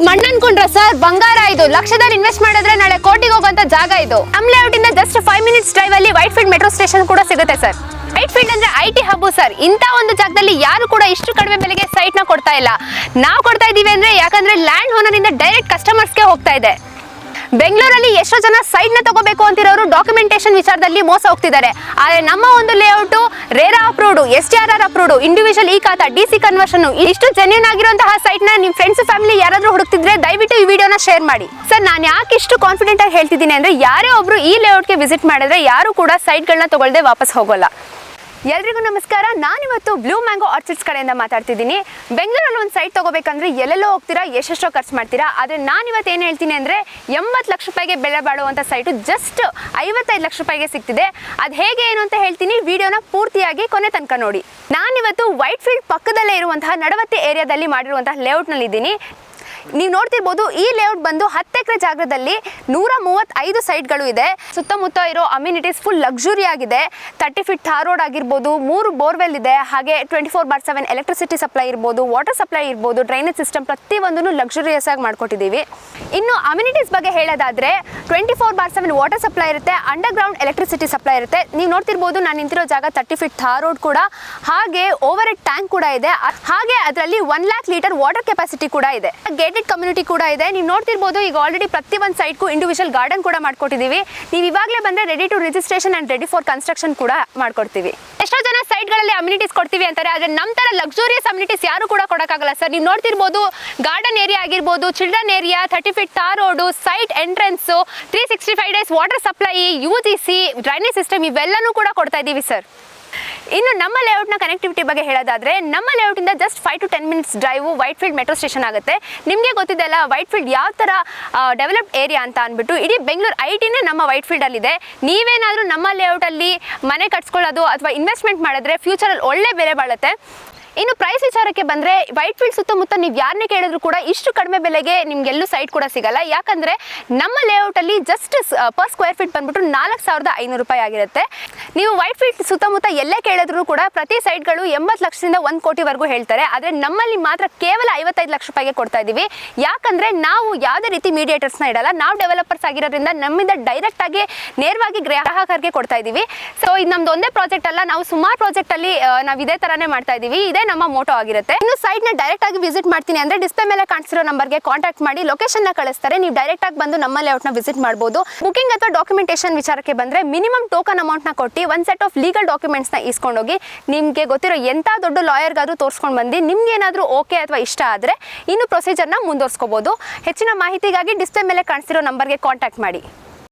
ಮಣ್ಣು ಅನ್ಕೊಂಡ್ರ ಸರ್? ಬಂಗಾರ ಇದು. ಲಕ್ಷದಲ್ಲಿ ಇನ್ವೆಸ್ಟ್ ಮಾಡಿದ್ರೆ ನಾಳೆ ಕೋಟಿಗೆ ಹೋಗುವಂತ ಜಾಗ ಇದು. ನಮ್ಮ ಲೇಔಟ್ ಇಂದ ಜಸ್ಟ್ 5 ಮಿನಿಟ್ಸ್ ಡ್ರೈವ್ ಅಲ್ಲಿ ವೈಟ್ ಫೀಲ್ಡ್ ಮೆಟ್ರೋ ಸ್ಟೇಷನ್ ಕೂಡ ಸಿಗುತ್ತೆ ಸರ್. ವೈಟ್ ಫೀಲ್ಡ್ ಅಂದ್ರೆ IT ಹಬ್ ಸರ್. ಇಂತ ಒಂದು ಜಾಗದಲ್ಲಿ ಯಾರು ಕೂಡ ಇಷ್ಟು ಕಡಿಮೆ ಬೆಲೆಗೆ ಸೈಟ್ ನ ಕೊಡ್ತಾ ಇಲ್ಲ. ನಾವು ಕೊಡ್ತಾ ಇದೀವಿ ಅಂದ್ರೆ ಯಾಕಂದ್ರೆ ಲ್ಯಾಂಡ್ ಓನರ್ ಇಂದ ಡೈರೆಕ್ಟ್ ಕಸ್ಟಮರ್ಸ್ಗೆ ಹೋಗ್ತಾ ಇದೆ. ಬೆಂಗಳೂರಲ್ಲಿ ಎಷ್ಟೋ ಜನ ಸೈಟ್ ನ ತಗೋಬೇಕು ಅಂತಿರೋರು ಡಾಕ್ಯುಮೆಂಟೇಶನ್ ವಿಚಾರದಲ್ಲಿ ಮೋಸ ಹೋಗ್ತಿದ್ದಾರೆ. ಆದ್ರೆ ನಮ್ಮ ಒಂದು layout RERA approved, STRR approved, individual ಈ ಖಾತಾ, DC ಕನ್ವರ್ಷನ್, ಇಷ್ಟು ಜೆನ್ಯೂನ್ ಆಗಿರುವಂತಹ ಸೈಟ್ ನ ನಿಮ್ ಫ್ರೆಂಡ್ಸ್ ಫ್ಯಾಮಿಲಿ ಯಾರಾದ್ರೂ ಹುಡುಕ್ತಿದ್ರೆ ದಯವಿಟ್ಟು ಈ ವಿಡಿಯೋನ ಶೇರ್ ಮಾಡಿ. ಸರ್, ನಾನು ಯಾಕೆ ಇಷ್ಟು ಕಾನ್ಫಿಡೆಂಟ್ ಆಗಿ ಹೇಳ್ತಿದ್ದೀನಿ ಅಂದ್ರೆ ಯಾರೇ ಒಬ್ರು ಈ ಲೇಔಟ್ಗೆ ವಿಸಿಟ್ ಮಾಡಿದ್ರೆ ಯಾರು ಕೂಡ ಸೈಟ್ಗಳನ್ನ ತಗೊಳ್ಳದೆ ವಾಪಸ್ ಹೋಗೋಲ್ಲ. ಎಲ್ರಿಗೂ ನಮಸ್ಕಾರ. ನಾನಿವತ್ತು ಬ್ಲೂ ಮ್ಯಾಂಗೋ ಆರ್ಚಿಡ್ಸ್ ಕಡೆಯಿಂದ ಮಾತಾಡ್ತಿದ್ದೀನಿ. ಬೆಂಗಳೂರಲ್ಲಿ ಒಂದು ಸೈಟ್ ತಗೋಬೇಕಂದ್ರೆ ಎಲ್ಲೆಲ್ಲೋ ಹೋಗ್ತೀರಾ, ಎಷ್ಟೆಷ್ಟೋ ಖರ್ಚು ಮಾಡ್ತೀರಾ. ಆದರೆ ನಾನಿವತ್ತು ಏನು ಹೇಳ್ತೀನಿ ಅಂದರೆ 80 ಲಕ್ಷ ರೂಪಾಯಿಗೆ ಬೆಲೆ ಬಾಳುವಂಥ ಸೈಟು ಜಸ್ಟ್ 55 ಲಕ್ಷ ರೂಪಾಯಿಗೆ ಸಿಗ್ತಿದೆ. ಅದು ಹೇಗೆ ಏನು ಅಂತ ಹೇಳ್ತೀನಿ, ವಿಡಿಯೋನ ಪೂರ್ತಿಯಾಗಿ ಕೊನೆ ತನಕ ನೋಡಿ. ನಾನಿವತ್ತು ವೈಟ್ ಫೀಲ್ಡ್ ಪಕ್ಕದಲ್ಲೇ ಇರುವಂತಹ ನಡವತ್ತಿ ಏರಿಯಾದಲ್ಲಿ ಮಾಡಿರುವಂತಹ ಲೇಔಟ್ನಲ್ಲಿದ್ದೀನಿ. ನೀವು ನೋಡ್ತಿರ್ಬೋದು, ಈ ಲೇಔಟ್ ಬಂದು 10 ಎಕರೆ ಜಾಗದಲ್ಲಿ 135 ಸೈಟ್ಗಳು ಇದೆ. ಸುತ್ತಮುತ್ತ ಇರೋ ಅಮ್ಯುನಿಟೀಸ್ ಫುಲ್ ಲಕ್ಸುರಿ ಆಗಿದೆ. 30 ಫೀಟ್ ಥಾರ್ ರೋಡ್ ಆಗಿರ್ಬೋದು, 3 ಬೋರ್ವೆಲ್ ಇದೆ, ಹಾಗೆ 24/7 ಎಲೆಕ್ಟ್ರಿಸಿಟಿ ಸಪ್ಲೈ ಇರ್ಬೋದು, ವಾಟರ್ ಸಪ್ಲೈ ಇರ್ಬೋದು, ಡ್ರೈನೇಜ್ ಸಿಸ್ಟಮ್ ಪ್ರತಿಯೊಂದನ್ನು ಲಕ್ಸುರಿಯಸ್ ಆಗಿ ಮಾಡ್ಕೊಟ್ಟಿದ್ದೀವಿ. ಇನ್ನು ಅಮ್ಯುನಿಟೀಸ್ ಬಗ್ಗೆ ಹೇಳೋದಾದ್ರೆ 24/7 ವಾಟರ್ ಸಪ್ಲೈ ಇರುತ್ತೆ, ಅಂಡರ್ ಗ್ರೌಂಡ್ ಎಲೆಕ್ಟ್ರಿಸಿಟಿ ಸಪ್ಲೈ ಇರುತ್ತೆ. ನೀವು ನೋಡ್ತಿರ್ಬೋದು, ನಾನು ನಿಂತಿರೋ ಜಾಗ 30 ಫೀಟ್ ಥಾರ್ ರೋಡ್ ಕೂಡ, ಹಾಗೆ ಓವರ್ ಹೆಡ್ ಟ್ಯಾಂಕ್ ಕೂಡ ಇದೆ, ಹಾಗೆ ಅದರಲ್ಲಿ 1 lakh ಲೀಟರ್ ವಾಟರ್ ಕೆಪಾಸಿಟಿ ಕೂಡ ಇದೆ. ಗೇಟೆಡ್ ಕಮ್ಯುನಿಟಿ ಕೂಡ ಇದೆ. ನೀವು ನೋಡ್ತಿರ್ಬೋದು, ಈಗ ಆಲ್ರೆಡಿ ಪ್ರತಿ ಒಂದು ಸೈಟ್ಗೂ ಇಂಡಿವಿಜುವಲ್ ಗಾರ್ಡನ್ ಕೂಡ ಮಾಡ್ಕೊಟ್ಟಿದ್ದೀವಿ. ನೀವು ಇವಾಗಲೇ ಬಂದರೆ ready to registration and ready for construction ಕೂಡ ಮಾಡ್ಕೊಡ್ತೀವಿ. ಎಷ್ಟೋ ಜನ ಸೈಟ್ಗಳಲ್ಲಿ ಅಮ್ಯುನಿಟೀಸ್ ಕೊಡ್ತೀವಿ ಅಂತಾರೆ, ಆದರೆ ನಮ್ಮ ಥರ ಲಕ್ಸುರಿಯಸ್ ಅಮ್ಯುನಿಟೀಸ್ ಯಾರು ಕೂಡ ಕೊಡೋಕ್ಕಾಗಲ್ಲ ಸರ್. ನೀವು ನೋಡ್ತಿರ್ಬೋದು, ಗಾರ್ಡನ್ ಏರಿಯಾ ಆಗಿರ್ಬೋದು, children area, 30 feet Thar road, site entrance, 365 days water supply, UGC, drainage system ಇವೆಲ್ಲನೂ ಕೂಡ ಕೊಡ್ತಾ ಇದ್ದೀವಿ ಸರ್. ಇನ್ನು ನಮ್ಮ ಲೇಔಟ್ನ ಕನೆಕ್ಟಿವಿಟಿ ಬಗ್ಗೆ ಹೇಳೋದಾದ್ರೆ, ನಮ್ಮ ಲೇಔಟಿಂದ just 5 to 10 minutes drive Whitefield metro station ಆಗುತ್ತೆ. ನಿಮಗೆ ಗೊತ್ತಿದೆ ಅಲ್ಲ ವೈಟ್ ಫೀಲ್ಡ್ ಯಾವ ಥರ ಡೆವಲಪ್ಡ್ ಏರಿಯಾ ಅಂತ ಅಂದ್ಬಿಟ್ಟು. ಇಡೀ ಬೆಂಗಳೂರು ITನೇ ನಮ್ಮ ವೈಟ್ ಫೀಲ್ಡಲ್ಲಿದೆ. ನೀವೇನಾದರೂ ನಮ್ಮ ಲೇಔಟಲ್ಲಿ ಮನೆ ಕಟ್ಸ್ಕೊಳ್ಳೋದು ಅಥವಾ ಇನ್ವೆಸ್ಟ್ಮೆಂಟ್ ಮಾಡಿದ್ರೆ ಫ್ಯೂಚರಲ್ಲಿ ಒಳ್ಳೆ ಬೆಲೆ ಬಾಳುತ್ತೆ. ಇನ್ನು ಪ್ರೈಸ್ ವಿಚಾರಕ್ಕೆ ಬಂದರೆ, ವೈಟ್ ಫೀಲ್ಡ್ ಸುತ್ತಮುತ್ತ ನೀವು ಯಾರನ್ನೇ ಕೇಳಿದ್ರು ಕೂಡ ಇಷ್ಟು ಕಡಿಮೆ ಬೆಲೆಗೆ ನಿಮಗೆಲ್ಲೂ ಸೈಟ್ ಕೂಡ ಸಿಗಲ್ಲ. ಯಾಕಂದರೆ ನಮ್ಮ ಲೇಔಟಲ್ಲಿ ಜಸ್ಟ್ ಪರ್ ಸ್ಕ್ವೇರ್ ಫೀಟ್ ಬಂದ್ಬಿಟ್ಟು 4,500 ರೂಪಾಯಿ ಆಗಿರುತ್ತೆ. ನೀವು ವೈಟ್ ಫೀಲ್ಡ್ ಸುತ್ತಮುತ್ತ ಎಲ್ಲೇ ಕೇಳಿದ್ರು ಕೂಡ ಪ್ರತಿ ಸೈಟ್ಗಳು 80 ಲಕ್ಷದಿಂದ 1 ಕೋಟಿವರೆಗೂ ಹೇಳ್ತಾರೆ. ಆದರೆ ನಮ್ಮಲ್ಲಿ ಮಾತ್ರ ಕೇವಲ 55 ಲಕ್ಷ ರೂಪಾಯಿಗೆ ಕೊಡ್ತಾ ಇದ್ದೀವಿ. ಯಾಕಂದರೆ ನಾವು ಯಾವುದೇ ರೀತಿ ಮೀಡಿಯೇಟರ್ಸ್ನ ಇಡಲ್ಲ. ನಾವು ಡೆವಲಪರ್ಸ್ ಆಗಿರೋದ್ರಿಂದ ನಮ್ಮಿಂದ ಡೈರೆಕ್ಟಾಗಿ ನೇರವಾಗಿ ಗ್ರಾಹಕರಿಗೆ ಕೊಡ್ತಾ ಇದ್ದೀವಿ. ಸೊ ಇದು ನಮ್ದು ಒಂದೇ ಪ್ರಾಜೆಕ್ಟ್ ಅಲ್ಲ, ನಾವು ಸುಮಾರು ಪ್ರಾಜೆಕ್ಟಲ್ಲಿ ನಾವು ಇದೇ ಥರನೇ ಮಾಡ್ತಾ ಇದ್ದೀವಿ. ಇದೇ ನಮ್ಮ ಮೋಟೋ ಆಗಿರುತ್ತೆ. ಇನ್ನು ಸೈಟ್ನ ಡೈರೆಕ್ಟ್ ಆಗಿ ವಿಸಿಟ್ ಮಾಡ್ತೀನಿ ಅಂದರೆ ಡಿಸ್ಪ್ಲೇ ಮೇಲೆ ಕಾಣಿಸಿರೋ ನಂಬರ್ಗೆ ಕಾಂಟ್ಯಾಕ್ಟ್ ಮಾಡಿ ಲೊಕೇಶನ್ನ ಕಳಿಸ್ತಾರೆ. ನೀವು ಡೈರೆಕ್ಟ್ ಆಗಿ ಬಂದು ನಮ್ಮ ಲೇಔಟ್ನ ವಿಸಿಟ್ ಮಾಡ್ಬೋದು. ಬುಕಿಂಗ್ ಅಥವಾ ಡಾಕ್ಯುಮೆಂಟೇಷನ್ ವಿಚಾರಕ್ಕೆ ಬಂದರೆ ಮಿನಿಮಮ್ ಟೋಕನ್ ಅಮೌಂಟ್ನ ಕೊಟ್ಟು ಒಂದು ಸೆಟ್ ಆಫ್ ಲೀಗಲ್ ಡಾಕ್ಯುಮೆಂಟ್ಸ್ನ ಇಸ್ಕೊಂಡೋಗಿ ನಿಮಗೆ ಗೊತ್ತಿರೋ ಎಂಥ ದೊಡ್ಡ ಲಾಯರ್ಗಾದರೂ ತೋರಿಸ್ಕೊಂಡು ಬಂದು ನಿಮ್ಗೆ ಏನಾದರೂ ಓಕೆ ಅಥವಾ ಇಷ್ಟ ಆದರೆ ಇನ್ನು ಪ್ರೊಸೀಜರ್ನ ಮುಂದುವರ್ಸ್ಕೋಬೋದು. ಹೆಚ್ಚಿನ ಮಾಹಿತಿಗಾಗಿ ಡಿಸ್ಪ್ಲೇ ಮೇಲೆ ಕಾಣಿಸಿರೋ ನಂಬರ್ಗೆ ಕಾಂಟ್ಯಾಕ್ಟ್ ಮಾಡಿ.